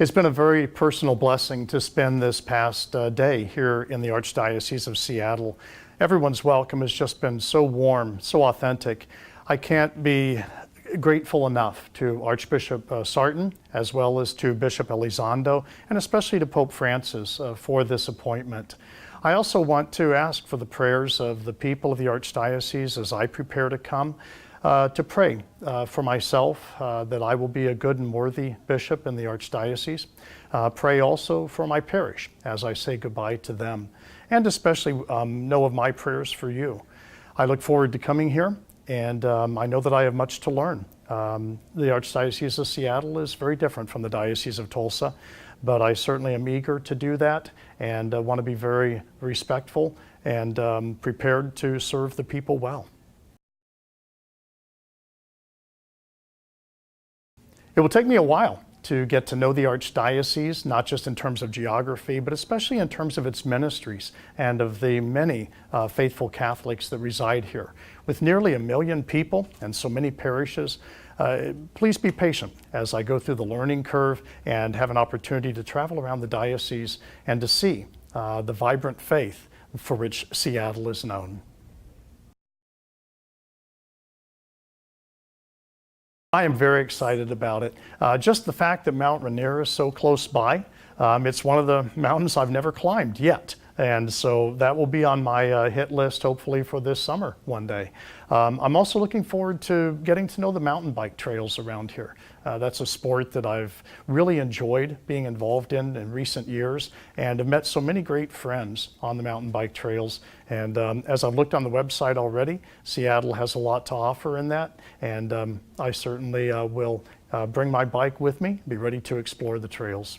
It's been a very personal blessing to spend this past day here in the Archdiocese of Seattle. Everyone's welcome has just been so warm, so authentic. I can't be grateful enough to Archbishop Sartain, as well as to Bishop Elizondo, and especially to Pope Francis for this appointment. I also want to ask for the prayers of the people of the Archdiocese as I prepare to come. To pray for myself that I will be a good and worthy bishop in the Archdiocese. Pray also for my parish as I say goodbye to them, and especially know of my prayers for you. I look forward to coming here, and I know that I have much to learn. The Archdiocese of Seattle is very different from the Diocese of Tulsa, but I certainly am eager to do that and want to be very respectful and prepared to serve the people well. It will take me a while to get to know the Archdiocese, not just in terms of geography, but especially in terms of its ministries and of the many faithful Catholics that reside here. With nearly 1 million people and so many parishes, please be patient as I go through the learning curve and have an opportunity to travel around the diocese and to see the vibrant faith for which Seattle is known. I am very excited about it. Just the fact that Mount Rainier is so close by, it's one of the mountains I've never climbed yet. And so that will be on my hit list hopefully for this summer one day. I'm also looking forward to getting to know the mountain bike trails around here. That's a sport that I've really enjoyed being involved in recent years, and have met so many great friends on the mountain bike trails. And as I've looked on the website already, Seattle has a lot to offer in that, and I certainly will bring my bike with me, be ready to explore the trails.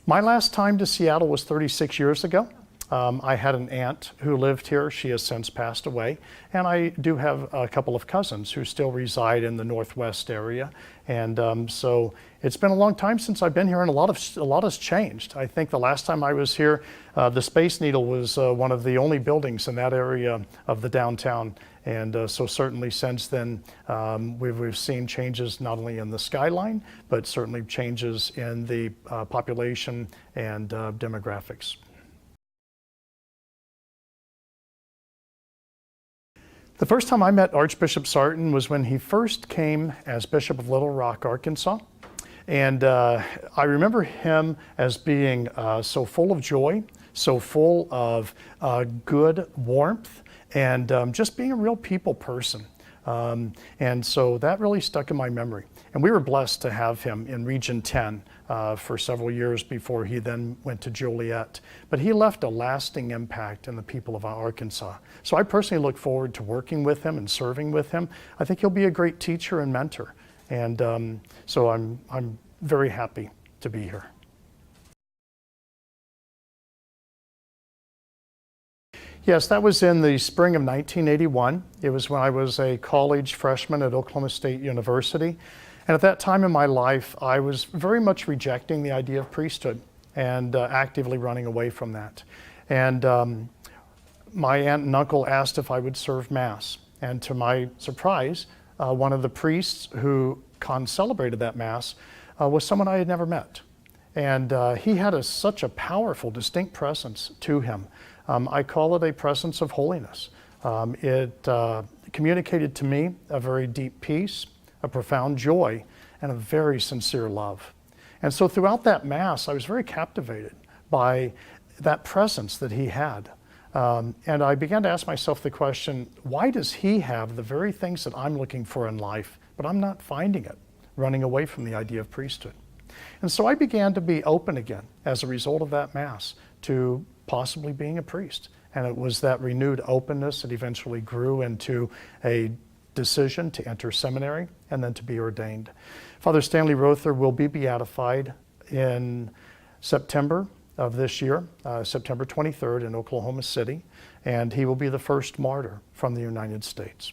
My last time to Seattle was 36 years ago. I had an aunt who lived here. She has since passed away. And I do have a couple of cousins who still reside in the Northwest area. And so it's been a long time since I've been here, and a lot has changed. I think the last time I was here, the Space Needle was one of the only buildings in that area of the downtown. And so certainly since then, we've seen changes not only in the skyline, but certainly changes in the population and demographics. The first time I met Archbishop Sartain was when he first came as Bishop of Little Rock, Arkansas. And I remember him as being so full of joy, so full of good warmth, and just being a real people person. And so that really stuck in my memory. And we were blessed to have him in Region 10 for several years before he then went to Joliet. But he left a lasting impact in the people of Arkansas. So I personally look forward to working with him and serving with him. I think he'll be a great teacher and mentor. And so I'm very happy to be here. Yes, that was in the spring of 1981. It was when I was a college freshman at Oklahoma State University. And at that time in my life, I was very much rejecting the idea of priesthood and actively running away from that. And my aunt and uncle asked if I would serve Mass. And to my surprise, one of the priests who celebrated that Mass was someone I had never met. And he had such a powerful, distinct presence to him. I call it a presence of holiness. It communicated to me a very deep peace, a profound joy, and a very sincere love. And so throughout that Mass, I was very captivated by that presence that he had. And I began to ask myself the question, why does he have the very things that I'm looking for in life, but I'm not finding it, running away from the idea of priesthood? And so I began to be open again as a result of that Mass to possibly being a priest. And it was that renewed openness that eventually grew into a decision to enter seminary and then to be ordained. Father Stanley Rother will be beatified in September of this year, September 23rd in Oklahoma City, and he will be the first martyr from the United States.